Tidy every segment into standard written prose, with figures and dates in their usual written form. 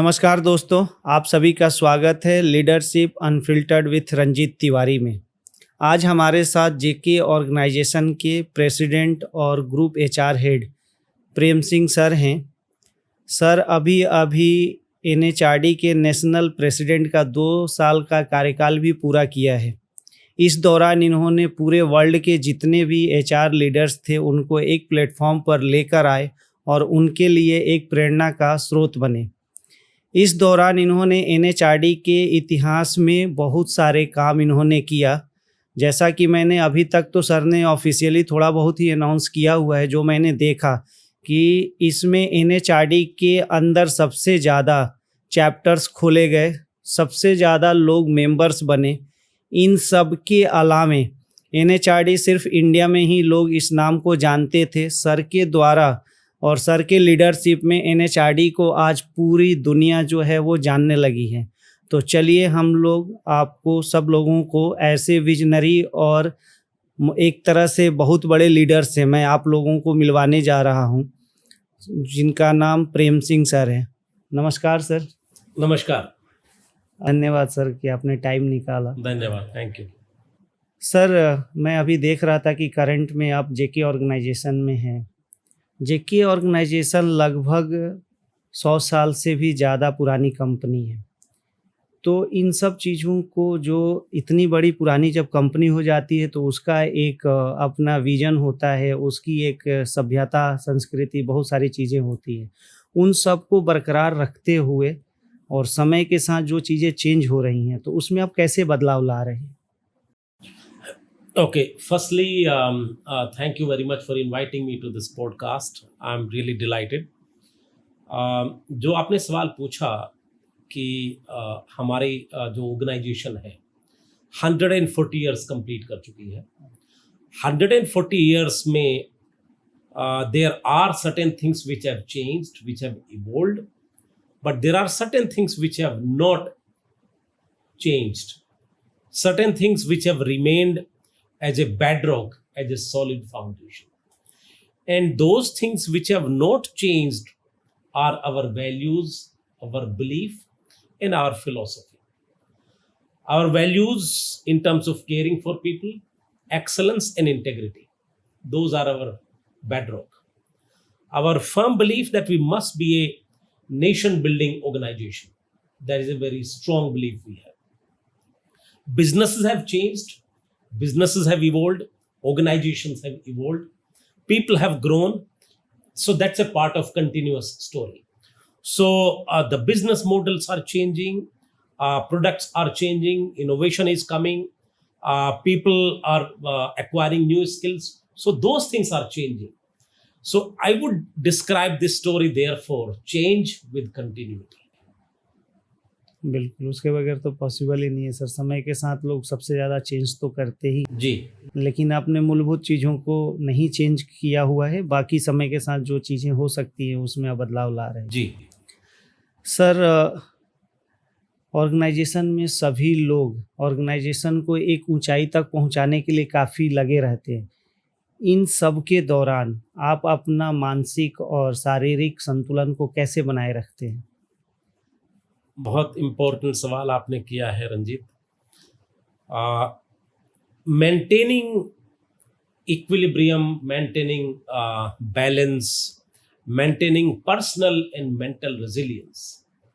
नमस्कार दोस्तों, आप सभी का स्वागत है Leadership Unfiltered with Ranjeet Tiwari में। आज हमारे साथ जेके ऑर्गेनाइजेशन के प्रेसिडेंट और group HR head Prem Singh sir हैं। सर अभी अभी एनएचआरडी के नेशनल प्रेसिडेंट का 2 साल का कार्यकाल भी पूरा किया है। इस दौरान इन्होंने पूरे वर्ल्ड के जितने भी एचआर लीडर्स थे उनको एक प्लेटफॉर्म पर लेकर आए और उनके लिए एक प्रेरणा का स्रोत बने। इस दौरान इन्होंने एनएचआरडी के इतिहास में बहुत सारे काम इन्होंने किया। जैसा कि मैंने अभी तक तो सर ने ऑफिशियली थोड़ा बहुत ही अनाउंस किया हुआ है, जो मैंने देखा कि इसमें एनएचआरडी के अंदर सबसे ज़्यादा चैप्टर्स खोले गए, सबसे ज़्यादा लोग मेंबर्स बने। इन सब के अलावे एनएचआरडी सिर्फ इंडिया में ही लोग इस नाम को जानते थे। सर के द्वारा और सर के लीडरशिप में एनएचआरडी को आज पूरी दुनिया जो है वो जानने लगी है। तो चलिए हम लोग आपको सब लोगों को ऐसे विजनरी और एक तरह से बहुत बड़े लीडर से मैं आप लोगों को मिलवाने जा रहा हूं, जिनका नाम प्रेम सिंह सर है। नमस्कार सर। नमस्कार। धन्यवाद सर कि आपने टाइम निकाला। धन्यवाद, थैंक यू सर। मैं अभी देख रहा था कि करंट में आप जेके ऑर्गेनाइजेशन में हैं। जेके ऑर्गेनाइजेशन लगभग 100 साल से भी ज़्यादा पुरानी कंपनी है। तो इन सब चीज़ों को, जो इतनी बड़ी पुरानी जब कंपनी हो जाती है तो उसका एक अपना विजन होता है, उसकी एक सभ्यता, संस्कृति, बहुत सारी चीज़ें होती हैं। उन सब को बरकरार रखते हुए और समय के साथ जो चीज़ें चेंज हो रही हैं, तो उसमें आप कैसे बदलाव ला रहे हैं? Okay, firstly, thank you very much for inviting me to this podcast. I'm really delighted. जो आपने सवाल पूछा कि हमारी जो ऑर्गेनाइजेशन है 140 इयर्स कंप्लीट कर चुकी है। 140 इयर्स में there are certain things which have changed, which have evolved, but there are certain things which have not changed. Certain things which have remained as a bedrock, as a solid foundation. And those things which have not changed are our values, our belief, and our philosophy. Our values in terms of caring for people, excellence and integrity. Those are our bedrock. Our firm belief that we must be a nation building organization. That is a very strong belief we have. Businesses have changed. Businesses have evolved, organizations have evolved, people have grown. So that's a part of continuous story. So the business models are changing, products are changing, innovation is coming, people are acquiring new skills. So those things are changing. So I would describe this story therefore change with continuity. बिल्कुल, उसके बगैर तो possible ही नहीं है sir. समय के साथ लोग सबसे ज़्यादा चेंज तो करते ही जी, लेकिन आपने मूलभूत चीज़ों को नहीं चेंज किया हुआ है। बाकी समय के साथ जो चीज़ें हो सकती हैं उसमें आप बदलाव ला रहे हैं। जी सर, ऑर्गेनाइजेशन में सभी लोग ऑर्गेनाइजेशन को एक ऊंचाई तक पहुंचाने के लिए काफ़ी लगे रहते हैं। इन सब के दौरान आप अपना मानसिक और शारीरिक संतुलन को कैसे बनाए रखते हैं? बहुत इम्पोर्टेंट सवाल आपने किया है Ranjeet. Maintaining equilibrium, maintaining balance, maintaining personal and mental resilience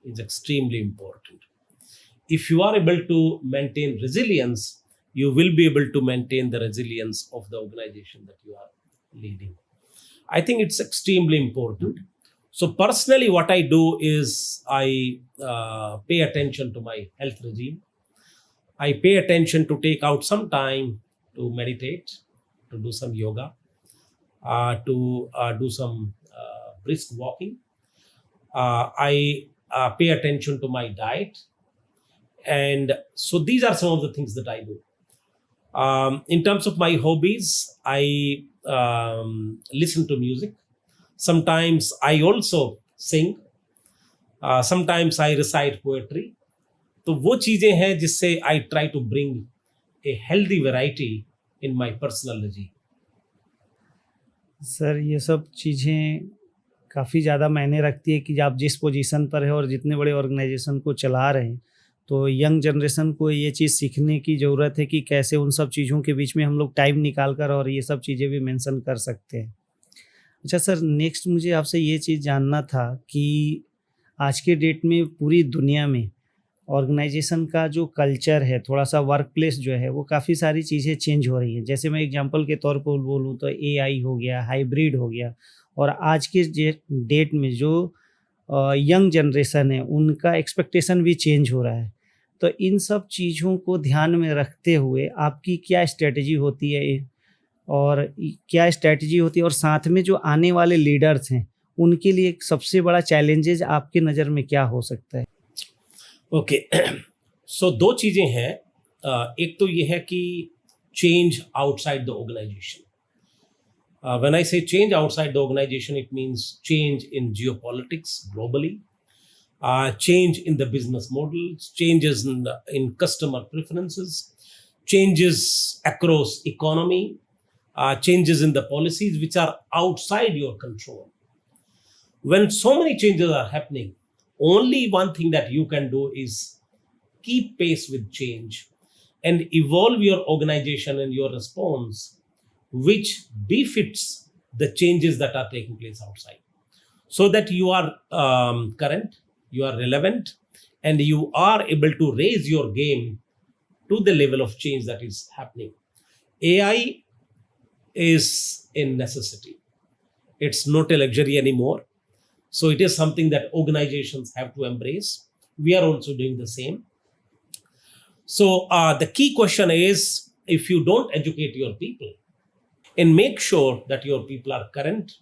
is extremely important. If you are able to maintain resilience, you will be able to maintain the resilience of the organization that you are leading. I think it's extremely important. So personally, what I do is I pay attention to my health regime. I pay attention to take out some time to meditate, to do some yoga, to do some brisk walking. I pay attention to my diet. And so these are some of the things that I do. In terms of my hobbies, I listen to music. Sometimes I also sing. Sometimes I recite poetry. तो वो चीज़ें हैं जिससे I try to bring a healthy variety in my personal regime. Sir, ये सब चीज़ें काफ़ी ज़्यादा मायने रखती है कि आप जिस पोजीशन पर है और जितने बड़े ऑर्गेनाइजेशन को चला रहे हैं, तो यंग जनरेशन को ये चीज़ सीखने की ज़रूरत है कि कैसे उन सब चीज़ों के बीच में हम लोग टाइम निकाल कर और ये सब चीज़ें भी मेंशन कर सकते हैं। अच्छा सर, नेक्स्ट मुझे आपसे ये चीज़ जानना था कि आज के डेट में पूरी दुनिया में ऑर्गेनाइजेशन का जो कल्चर है, थोड़ा-सा वर्क प्लेस जो है, वो काफ़ी सारी चीज़ें चेंज हो रही हैं। जैसे मैं एग्ज़ाम्पल के तौर पर बोलूँ तो एआई हो गया, हाइब्रिड हो गया और आज के डेट में जो यंग जनरेशन है, उनका एक्सपेक्टेशन भी चेंज हो रहा है। तो इन सब चीज़ों को ध्यान में रखते हुए आपकी क्या स्ट्रैटेजी होती है और और साथ में जो आने वाले लीडर्स हैं, उनके लिए एक सबसे बड़ा चैलेंजेज़ आपकी नज़र में क्या हो सकता है? ओके सो दो चीज़ें हैं। एक तो ये है कि change outside the organisation. When I say change outside the organization, it means change in geopolitics globally, change in the business models, changes in customer preferences, changes across economy, changes in the policies which are outside your control. When so many changes are happening, only one thing that you can do is keep pace with change and evolve your organization and your response which befits the changes that are taking place outside, so that you are current, you are relevant, and you are able to raise your game to the level of change that is happening. AI is a necessity. It's not a luxury anymore. So it is something that organizations have to embrace. We are also doing the same. So the key question is, if you don't educate your people and make sure that your people are current,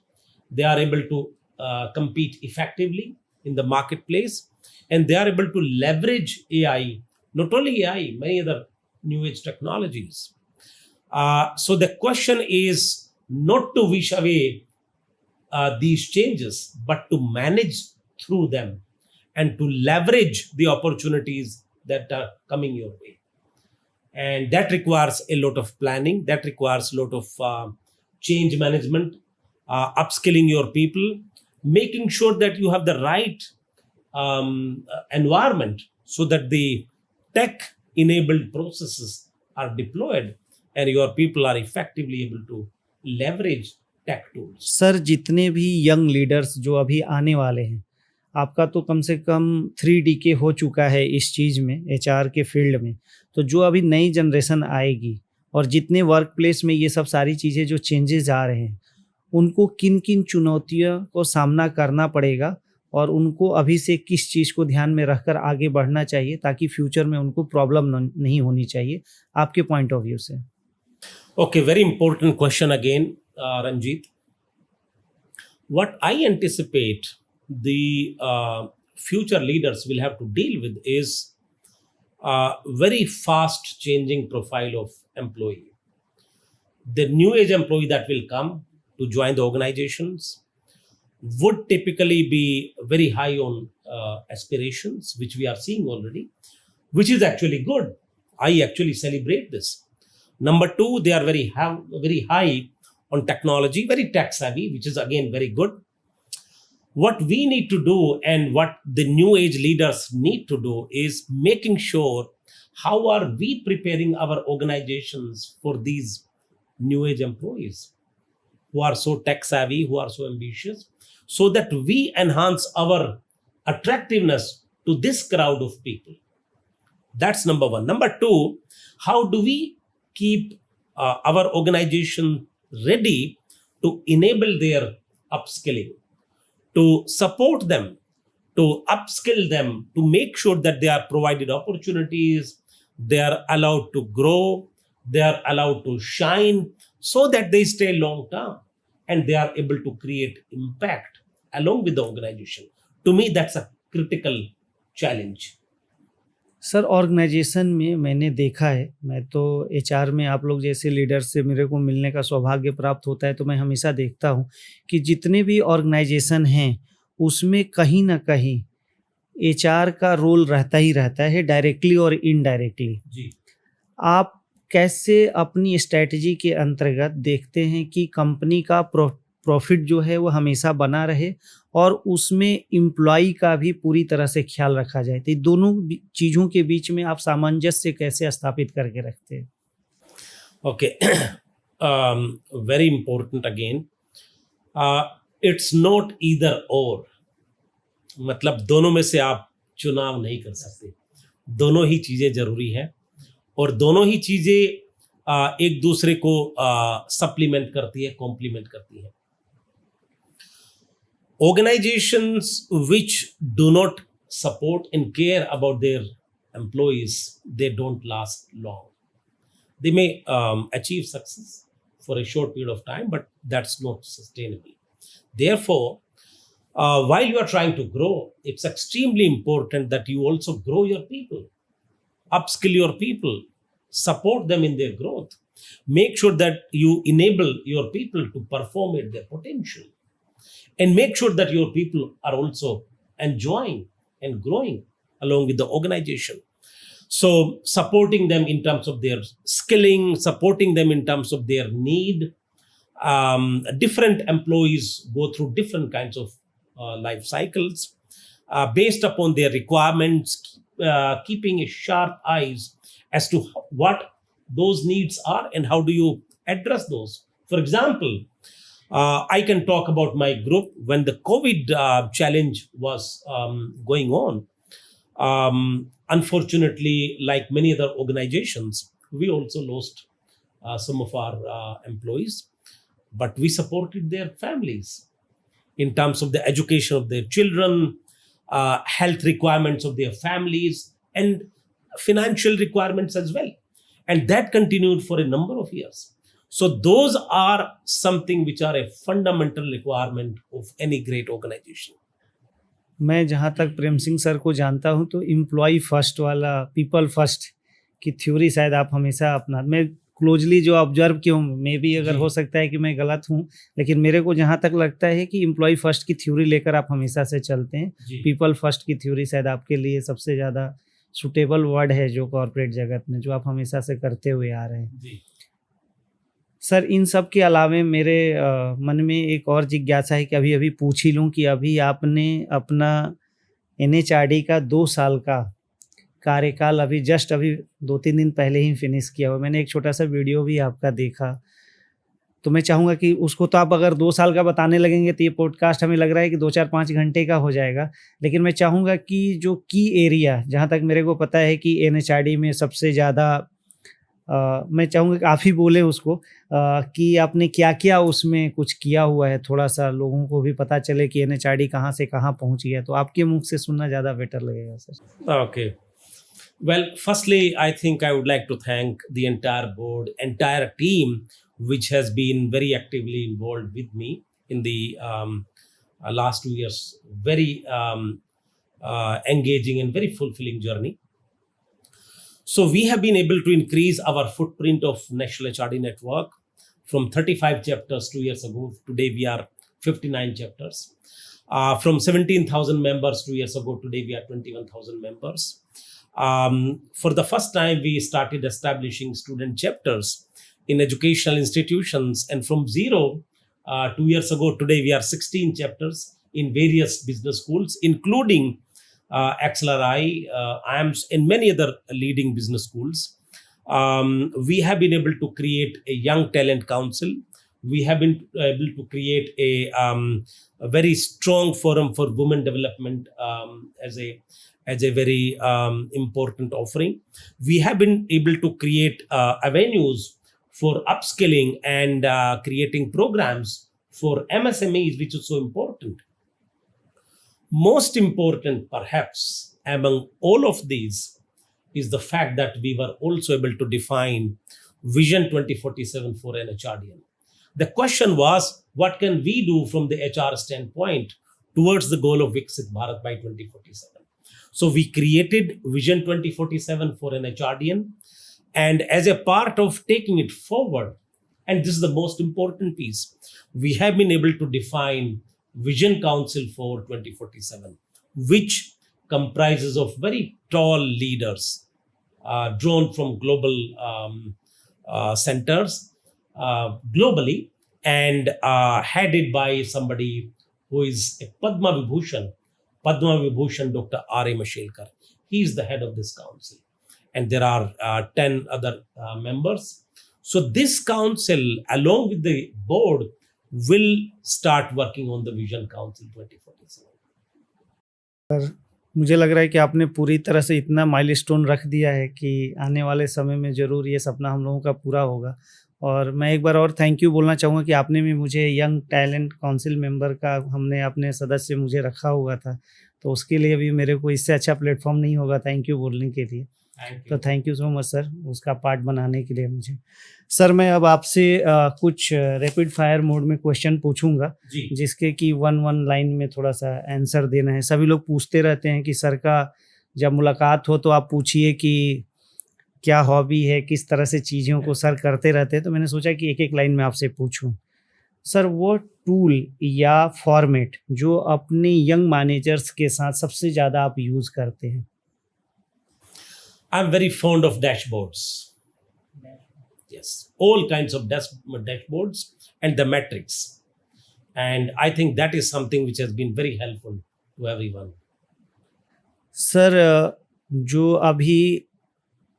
they are able to compete effectively in the marketplace, and they are able to leverage AI, not only AI, many other new age technologies. So the question is not to wish away these changes, but to manage through them and to leverage the opportunities that are coming your way. And that requires a lot of planning, that requires a lot of change management, upskilling your people, making sure that you have the right environment so that the tech enabled processes are deployed and your people are effectively able to leverage tech tools. Sir, जितने भी young leaders जो अभी आने वाले हैं, आपका तो कम से कम 3 डीके हो चुका है इस चीज़ में, एचआर के फील्ड में। तो जो अभी नई जनरेशन आएगी और जितने वर्क प्लेस में ये सब सारी चीज़ें जो चेंजेज़ आ रहे हैं, उनको किन-किन चुनौतियों को सामना करना पड़ेगा और उनको अभी से किस चीज़ को ध्यान में रखकर आगे बढ़ना चाहिए ताकि फ्यूचर में उनको प्रॉब्लम नहीं होनी चाहिए, आपके पॉइंट ऑफ व्यू से? Okay, very important question again, Ranjit. What I anticipate the future leaders will have to deal with is a very fast changing profile of employee. The new age employee that will come to join the organizations would typically be very high on aspirations, which we are seeing already, which is actually good. I actually celebrate this. Number two, they are very high on technology, very tech savvy, which is again very good. What we need to do and what the new age leaders need to do is making sure how are we preparing our organizations for these new age employees who are so tech savvy, who are so ambitious, so that we enhance our attractiveness to this crowd of people. That's number one. Number two, how do we keep our organization ready to enable their upskilling, to support them, to upskill them, to make sure that they are provided opportunities, they are allowed to grow, they are allowed to shine, so that they stay long term and they are able to create impact along with the organization. To me, that's a critical challenge. Sir, organisation में मैंने देखा है, मैं तो HR में आप लोग जैसे लीडर से मेरे को मिलने का सौभाग्य प्राप्त होता है, तो मैं हमेशा देखता हूँ कि जितने भी ऑर्गेनाइजेशन हैं, उसमें कहीं न कहीं एचआर का रोल रहता ही रहता है, डायरेक्टली और इनडायरेक्टली। जी. आप कैसे अपनी स्ट्रैटेजी के अंतर्गत देखते हैं कि कंपनी का प्रॉफिट जो है वो हमेशा बना रहे और उसमें एम्प्लॉई का भी पूरी तरह से ख्याल रखा जाए। तो ये दोनों चीज़ों के बीच में आप सामंजस्य कैसे स्थापित करके रखते हैं? Okay. Very important again. It's not either or. मतलब दोनों में से आप चुनाव नहीं कर सकते, दोनों ही चीज़ें जरूरी हैं और दोनों ही चीज़ें एक दूसरे को सप्लीमेंट करती है, कॉम्प्लीमेंट करती है। Organizations which do not support and care about their employees, they don't last long. They may achieve success for a short period of time, but that's not sustainable. Therefore, while you are trying to grow, it's extremely important that you also grow your people, upskill your people, support them in their growth. Make sure that you enable your people to perform at their potential, and make sure that your people are also enjoying and growing along with the organization. So supporting them in terms of their skilling, supporting them in terms of their need. Different employees go through different kinds of life cycles based upon their requirements, keeping a sharp eyes as to what those needs are and how do you address those. For example, I can talk about my group when the COVID challenge was going on. Unfortunately, like many other organizations, we also lost some of our employees, but we supported their families in terms of the education of their children, health requirements of their families, and financial requirements as well. And that continued for a number of years. So those are something which are a fundamental requirement of any great organization. मैं जहाँ तक प्रेम Singh sir को जानता हूँ तो employ first वाला, people first की theory शायद आप हमेशा अपना, मैं क्लोजली जो ऑब्जर्व किया हूँ, मे भी अगर जी। हो सकता है कि मैं गलत हूँ, लेकिन मेरे को जहाँ तक लगता है कि एम्प्लॉय फर्स्ट की थ्योरी लेकर आप हमेशा से चलते हैं। जी। पीपल फर्स्ट की थ्योरी शायद आपके लिए सबसे ज़्यादा सुटेबल वर्ड है जो कॉर्पोरेट जगत में, जो आप हमेशा से करते हुए आ रहे हैं। जी। सर, इन सब के अलावे मेरे मन में एक और जिज्ञासा है कि अभी अभी पूछ ही लूँ कि अभी आपने अपना एनएचआरडी का 2 साल का कार्यकाल अभी जस्ट अभी 2-3 दिन पहले ही फिनिश किया हुआ। मैंने एक छोटा-सा वीडियो भी आपका देखा। तो मैं चाहूँगा कि उसको तो आप अगर 2 साल का बताने लगेंगे तो ये पॉडकास्ट हमें लग रहा है कि 2-4-5 घंटे का हो जाएगा। लेकिन मैं चाहूँगा कि जो की एरिया, जहाँ तक मेरे को पता है कि एनएचआरडी में सबसे ज़्यादा मैं चाहूँगा कि आप ही बोलें उसको कि आपने क्या-क्या उसमें कुछ किया हुआ है, थोड़ा-सा लोगों को भी पता चले कि एनएचआरडी कहाँ से कहाँ पहुँच गया। तो आपके मुख से सुनना ज़्यादा बेटर लगेगा sir. Okay. Well, firstly, I think I would like to thank the entire board, entire team, which has been very actively involved with me in the last 2 years. Very engaging and very fulfilling journey. So we have been able to increase our footprint of National HRD Network from 35 chapters 2 years ago. Today we are 59 chapters. From 17,000 members 2 years ago, today we are 21,000 members. For the first time, we started establishing student chapters in educational institutions. And from zero, 2 years ago, today we are 16 chapters in various business schools, including XLRI, IAMS, and many other leading business schools. We have been able to create a young talent council. We have been able to create a very strong forum for women development as a very important offering. We have been able to create avenues for upskilling and creating programs for MSMEs, which is so important. Most important, perhaps, among all of these is the fact that we were also able to define Vision 2047 for an HRDN. The question was, what can we do from the HR standpoint towards the goal of Viksit Bharat by 2047? So we created Vision 2047 for an HRDN, and as a part of taking it forward, and this is the most important piece, we have been able to define Vision Council for 2047, which comprises of very tall leaders drawn from global centers globally, and headed by somebody who is a Padma Vibhushan Dr. R.A. Mashelkar. He is the head of this council. And there are 10 other members. So this council, along with the board, will start working on the Vision Council 2047. मुझे लग रहा है कि आपने पूरी तरह से इतना माइलस्टोन रख दिया है कि आने वाले समय में ज़रूर ये सपना हम लोगों का पूरा होगा। और मैं एक बार और थैंक यू बोलना चाहूँगा कि आपने भी मुझे यंग टैलेंट काउंसिल मेंबर का हमने अपने सदस्य मुझे रखा हुआ था, तो उसके लिए भी मेरे को इससे अच्छा प्लेटफॉर्म नहीं होगा थैंक यू बोलने के लिए। तो thank you so much sir उसका पार्ट बनाने के लिए मुझे। सर मैं अब आपसे कुछ रैपिड फायर मोड में क्वेश्चन पूछूंगा जी। जिसके कि वन लाइन में थोड़ा सा आंसर देना है। सभी लोग पूछते रहते हैं कि सर का जब मुलाकात हो तो आप पूछिए कि क्या हॉबी है, किस तरह से चीज़ों को सर करते रहते हैं, तो मैंने सोचा कि एक एक लाइन में आपसे पूछूं। सर वो टूल या फॉर्मेट जो अपने यंग मैनेजर्स के साथ सबसे ज़्यादा आप यूज़ करते हैं? I'm very fond of dashboards. Yes, all kinds of dashboards and the metrics. And I think that is something which has been very helpful to everyone. Sir जो अभी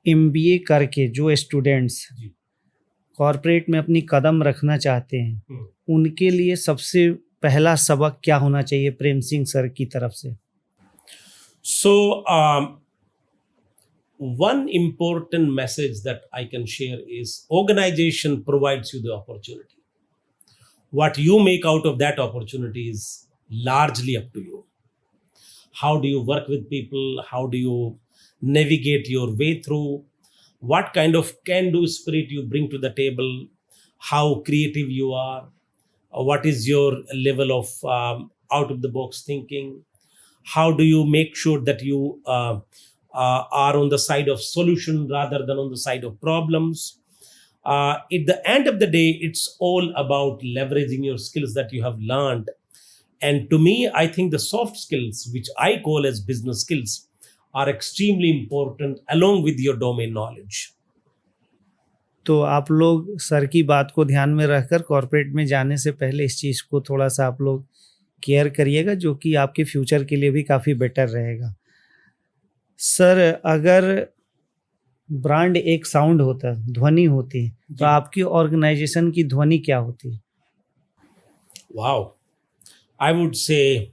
MBA करके जो स्टूडेंट्स जी। कॉरपोरेट में अपनी कदम रखना चाहते हैं उनके लिए सबसे पहला सबक क्या होना चाहिए प्रेम सिंह सर की तरफ से? So, one important message that I can share is organization provides you the opportunity. What you make out of that opportunity is largely up to you. How do you work with people? How do you navigate your way through? What kind of can-do spirit you bring to the table? How creative you are? What is your level of out-of-the-box thinking? How do you make sure that you are on the side of solution rather than on the side of problems? At the end of the day, it's all about leveraging your skills that you have learned. And to me, I think the soft skills, which I call as business skills, are extremely important along with your domain knowledge. तो आप लोग sir की बात को ध्यान में रखकर corporate में जाने से पहले इस चीज़ को थोड़ा सा आप लोग केयर करिएगा, जो कि आपके फ्यूचर के लिए भी काफ़ी बेटर रहेगा। सर अगर ब्रांड एक साउंड होता है, ध्वनि होती है, तो आपकी ऑर्गेनाइजेशन की ध्वनि क्या होती है? Wow. I would say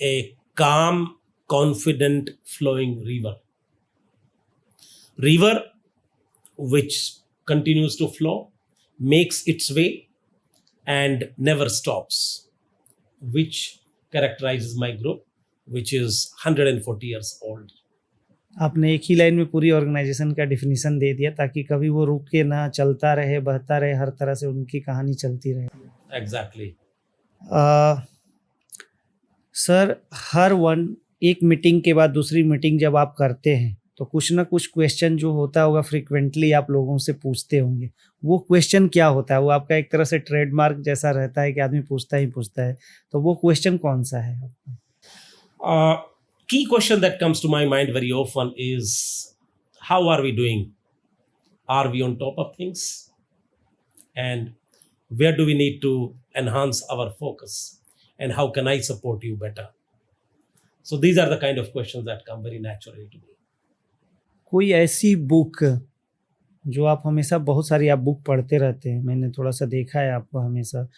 a calm, confident, flowing river. River which continues to flow, makes its way, and never stops, which characterizes my group, which is 140 years old. आपने एक ही लाइन में पूरी ऑर्गेनाइजेशन का डेफिनेशन दे दिया ताकि कभी वो रुक के ना, चलता रहे, बहता रहे, हर तरह से उनकी कहानी चलती रहे। Exactly. सर हर एक मीटिंग के बाद दूसरी मीटिंग जब आप करते हैं तो कुछ ना कुछ क्वेश्चन जो होता होगा फ्रीक्वेंटली आप लोगों से पूछते होंगे, वो क्वेश्चन क्या होता है? वो आपका एक तरह से ट्रेडमार्क जैसा रहता है कि आदमी पूछता ही पूछता है, तो वो क्वेश्चन कौन सा है? Key question that comes to my mind very often is, how are we doing? Are we on top of things? And where do we need to enhance our focus? And how can I support you better? So these are the kind of questions that come very naturally to me. कोई ऐसी book जो आप हमेशा, बहुत सारी आप book पढ़ते रहते हैं, मैंने थोड़ा सा देखा है आपको हमेशा,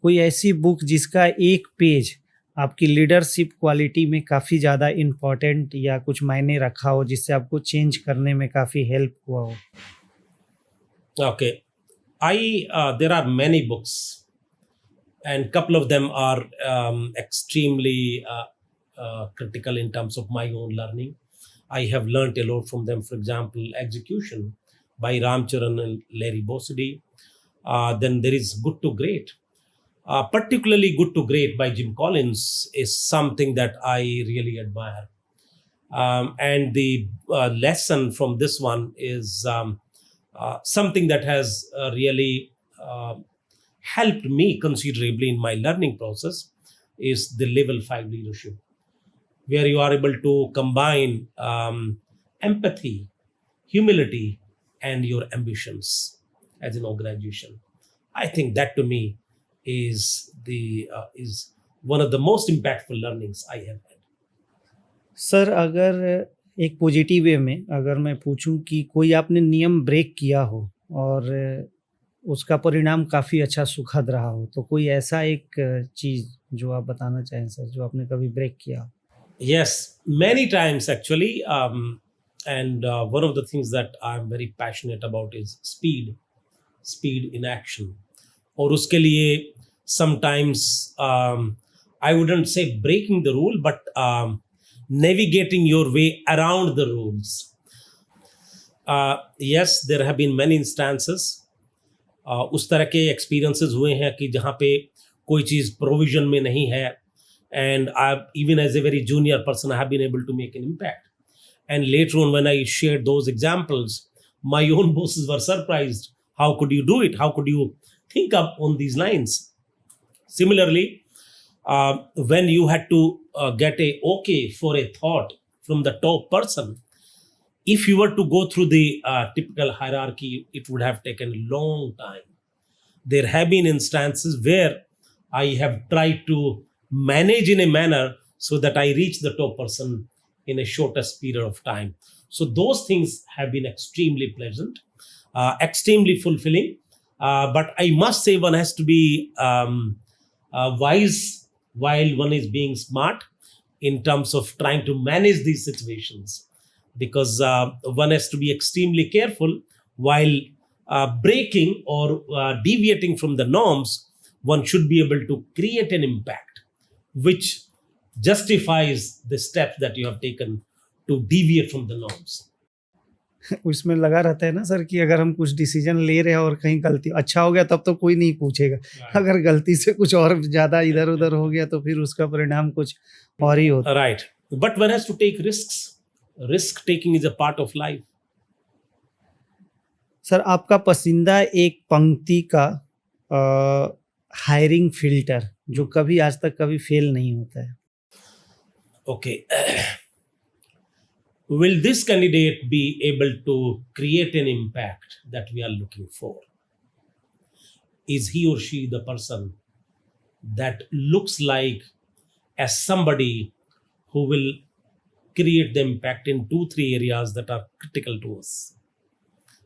कोई ऐसी बुक जिसका एक पेज आपकी लीडरशिप क्वालिटी में काफ़ी ज़्यादा इम्पोर्टेंट या कुछ मायने रखा हो, जिससे आपको चेंज करने में काफ़ी हेल्प हुआ हो? Okay, there are many books, and couple of them are extremely critical in terms of my own learning. I have learned a lot from them. For example, Execution by Ram Charan and Larry Bossidy. Then there is Good to Great. Particularly Good to Great by Jim Collins is something that I really admire. And the lesson from this one is something that has really helped me considerably in my learning process, is the level 5 leadership, where you are able to combine empathy, humility, and your ambitions as an organization. I think that to me is one of the most impactful learnings I have had. Sir अगर एक positive way में अगर मैं पूछूं कि कोई आपने नियम ब्रेक किया हो और उसका परिणाम काफ़ी अच्छा सुखद रहा हो, तो कोई ऐसा एक चीज़ जो आप बताना चाहें सर, जो आपने कभी ब्रेक किया हो? Yes, many times actually. And one of the things that I'm very passionate about is speed in action. और उसके लिए sometimes I wouldn't say breaking the rule, but navigating your way around the rules. Yes, there have been many instances. उस तरह के experiences हुए हैं कि जहाँ पे कोई चीज़ provision में नहीं है, and even as a very junior person, I have been able to make an impact. And later on, when I shared those examples, my own bosses were surprised. How could you do it? How could you think up on these lines? Similarly, when you had to get a okay for a thought from the top person, if you were to go through the typical hierarchy, it would have taken a long time. There have been instances where I have tried to manage in a manner so that I reach the top person in a shortest period of time. So those things have been extremely pleasant, extremely fulfilling. But I must say one has to be wise while one is being smart in terms of trying to manage these situations, because one has to be extremely careful while breaking or deviating from the norms. One should be able to create an impact which justifies the steps that you have taken to deviate from the norms. उसमें लगा रहता है ना sir कि अगर हम कुछ decision ले रहे हैं और कहीं गलती अच्छा हो गया तब तो कोई नहीं पूछेगा, अगर गलती से कुछ और ज़्यादा इधर-उधर हो गया तो फिर उसका परिणाम कुछ और ही होता है। Right. But one has to take risks. Risk taking is a part of life. Sir आपका पसंदीदा एक पंक्ति का हायरिंग फिल्टर जो कभी आज तक कभी फेल नहीं होता है? Okay. Will this candidate be able to create an impact that we are looking for? Is he or she the person that looks like as somebody who will create the impact in 2-3 areas that are critical to us?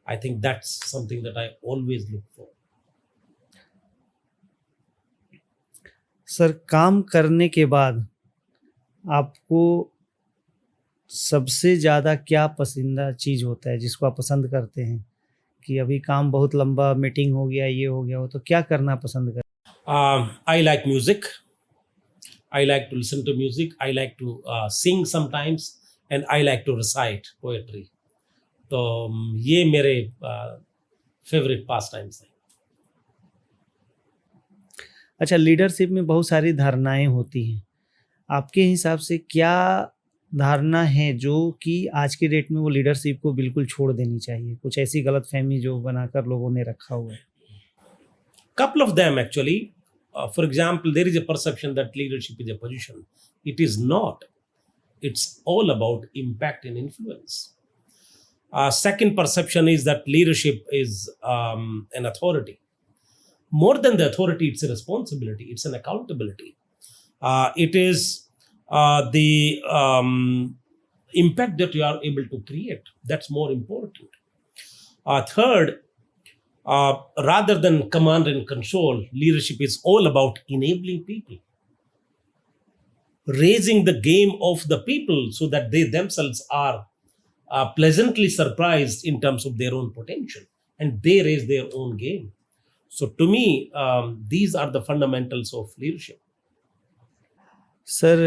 I think that's something that I always look for. Sir काम करने के बाद आपको सबसे ज़्यादा क्या पसंदीदा चीज़ होता है जिसको आप पसंद करते हैं कि अभी काम बहुत लंबा मीटिंग हो गया, ये हो गया, वो तो क्या करना पसंद करते हैं? I like music. I like to listen to music. I like to sing sometimes, and I like to recite poetry. तो ये मेरे फेवरेट पास टाइम्स हैं. अच्छा, लीडरशिप में बहुत सारी धारणाएं होती हैं, आपके हिसाब से क्या धारणा है जो कि आज के डेट में वो लीडरशिप को बिल्कुल छोड़ देनी चाहिए? कुछ ऐसी गलतफहमी जो बनाकर लोगों ने रखा हुआ है? Couple of them actually. For example, there is a perception that leadership is a position. It is not. It's all about impact and influence. Second perception is that leadership is an authority. More than the authority, it's a responsibility. It's an accountability. It is the impact that you are able to create. That's more important. Third, rather than command and control, leadership is all about enabling people, raising the game of the people so that they themselves are pleasantly surprised in terms of their own potential, and they raise their own game. So to me, these are the fundamentals of leadership. Sir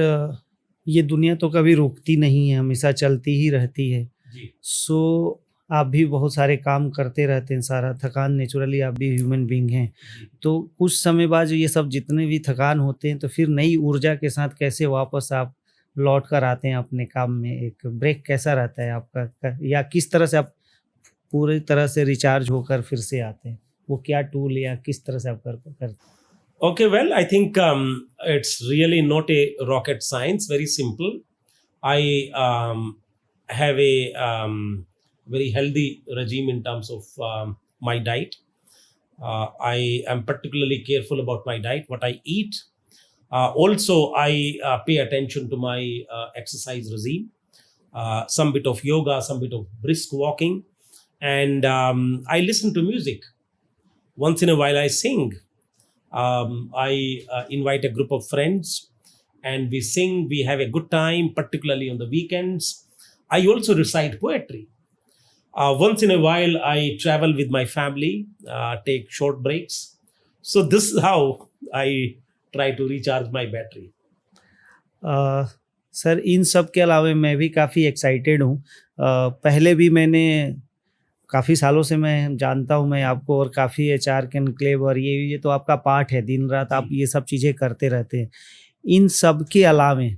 ये दुनिया तो कभी रुकती नहीं है, हमेशा चलती ही रहती है। जी. सो आप भी बहुत सारे काम करते रहते हैं, सारा थकान नेचुरली, आप भी ह्यूमन बीइंग हैं। तो कुछ समय बाद ये सब जितने भी थकान होते हैं तो फिर नई ऊर्जा के साथ कैसे वापस आप लौट कर आते हैं अपने काम में? एक ब्रेक कैसा रहता है आपका, या किस तरह से आप पूरी तरह से रिचार्ज होकर फिर से आते हैं? वो क्या टूल या किस तरह से आप करते हैं? Okay, well, I think it's really not a rocket science, very simple. I have a very healthy regime in terms of my diet. I am particularly careful about my diet, what I eat. Also, I pay attention to my exercise regime, some bit of yoga, some bit of brisk walking, and I listen to music. Once in a while, I sing. I invite a group of friends and we sing, we have a good time, particularly on the weekends. I also recite poetry. Once in a while, I travel with my family, take short breaks. So this is how I try to recharge my battery. Sir इन सब के अलावा मैं भी काफ़ी excited हूँ। पहले भी मैंने काफ़ी सालों से मैं जानता हूँ मैं आपको, और काफ़ी एचआर के एनक्लेव और ये तो आपका पार्ट है, दिन रात आप ये सब चीज़ें करते रहते हैं। इन सब के अलावा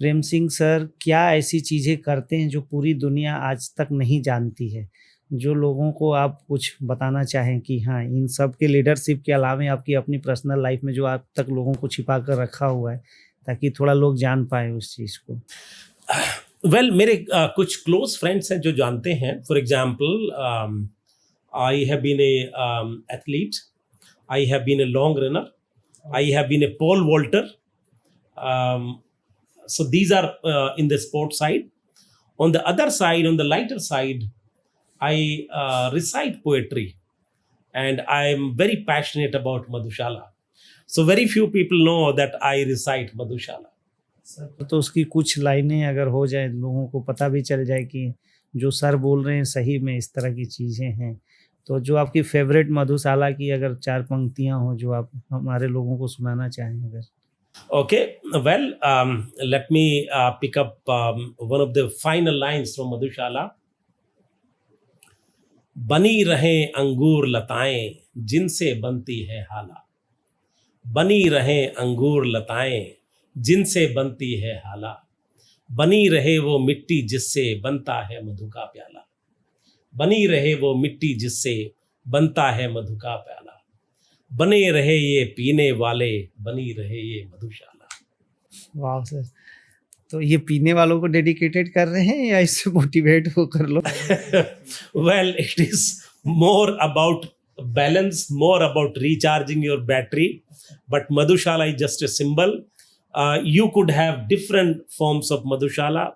प्रेम सिंह सर क्या ऐसी चीज़ें करते हैं जो पूरी दुनिया आज तक नहीं जानती है, जो लोगों को आप कुछ बताना चाहें कि हाँ, इन सब के लीडरशिप के अलावा आपकी अपनी पर्सनल लाइफ में जो आज तक लोगों को छिपा कर रखा हुआ है, ताकि थोड़ा लोग जान पाए उस चीज़ को? वेल मेरे कुछ क्लोज फ्रेंड्स हैं जो जानते हैं. For example, I have been a athlete, I have been a long runner, I have been a pole vaulter. So these are in the sport side. On the other side, on the lighter side, I recite poetry, and I am very passionate about Madhushala. So very few people know that I recite Madhushala. Sir तो उसकी कुछ लाइनें अगर हो जाए, लोगों को पता भी चल जाए कि जो सर बोल रहे हैं सही में इस तरह की चीज़ें हैं, तो जो आपकी फेवरेट मधुशाला की अगर 4 पंक्तियाँ हों जो आप हमारे लोगों को सुनाना चाहें अगर? Okay, well, let me pick up one of the final lines from Madhushala. बनी रहें अंगूर लताएं जिनसे बनती है हाला, बनी रहें अंगूर लताएं जिनसे बनती है हाला, बनी रहे वो मिट्टी जिससे बनता है मधु का प्याला, बनी रहे वो मिट्टी जिससे बनता है मधु का प्याला, बने रहे ये पीने वाले, बनी रहे ये मधुशाला. वाह सर, तो ये पीने वालों को डेडिकेटेड कर रहे हैं या इससे मोटिवेट हो कर लो? Well, it is more about balance, more about recharging your battery, but Madhushala is just a symbol. You could have different forms of Madhushala.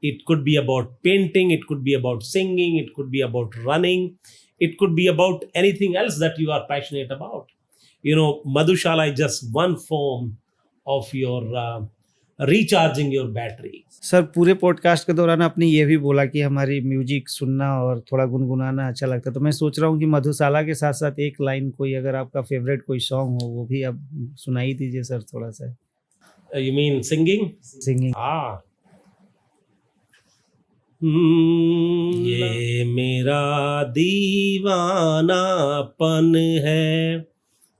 It could be about painting, it could be about singing, it could be about running, it could be about anything else that you are passionate about. You know, Madhushala is just one form of your recharging your battery. Sir पूरे podcast के दौरान आपने ये भी बोला कि हमारी music सुनना और थोड़ा गुनगुनाना अच्छा लगता है, तो मैं सोच रहा हूँ कि मधुशाला के साथ साथ एक लाइन कोई अगर आपका फेवरेट कोई सॉन्ग हो वो भी आप सुनाई दीजिए सर थोड़ा सा. You mean singing? सिंगिंग. ये मेरा दीवानापन है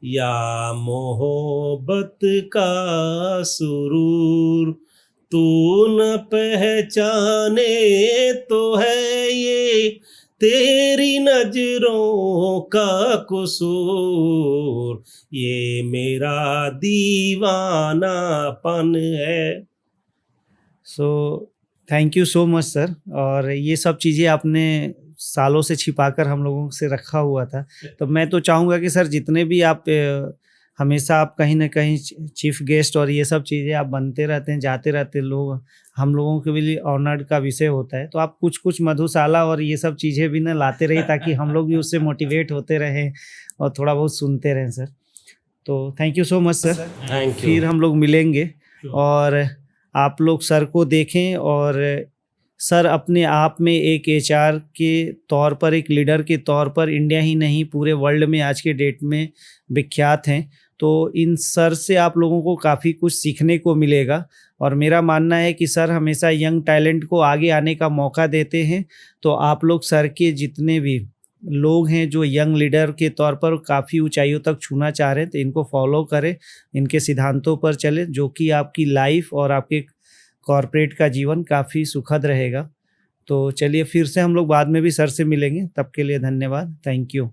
या मोहब्बत का सुरूर, तू न पहचाने तो है ये तेरी नजरों का कसूर, ये मेरा दीवानापन है. So thank you so much sir. और ये सब चीज़ें आपने सालों से छिपाकर हम लोगों से रखा हुआ था, तो मैं तो चाहूँगा कि सर जितने भी आप हमेशा आप कहीं ना कहीं चीफ गेस्ट और ये सब चीज़ें आप बनते रहते हैं, जाते रहते हैं, लोग हम लोगों के लिए ऑनर्ड का विषय होता है, तो आप कुछ कुछ मधुशाला और ये सब चीज़ें भी ना लाते रहिए ताकि हम लोग भी उससे मोटिवेट होते रहें और थोड़ा बहुत सुनते रहें सर. तो thank you so much sir. Thank you. फिर हम लोग मिलेंगे और आप लोग सर को देखें, और सर अपने आप में एक एचआर के तौर पर, एक लीडर के तौर पर इंडिया ही नहीं पूरे वर्ल्ड में आज के डेट में विख्यात हैं. तो इन सर से आप लोगों को काफ़ी कुछ सीखने को मिलेगा, और मेरा मानना है कि सर हमेशा यंग टैलेंट को आगे आने का मौका देते हैं. तो आप लोग सर के जितने भी लोग हैं जो यंग लीडर के तौर पर काफ़ी ऊंचाइयों तक छूना चाह रहे हैं, तो इनको फॉलो करें, इनके सिद्धांतों पर चलें, जो कि आपकी लाइफ और आपके कॉर्पोरेट का जीवन काफ़ी सुखद रहेगा. तो चलिए फिर से हम लोग बाद में भी सर से मिलेंगे, तब के लिए धन्यवाद. Thank you.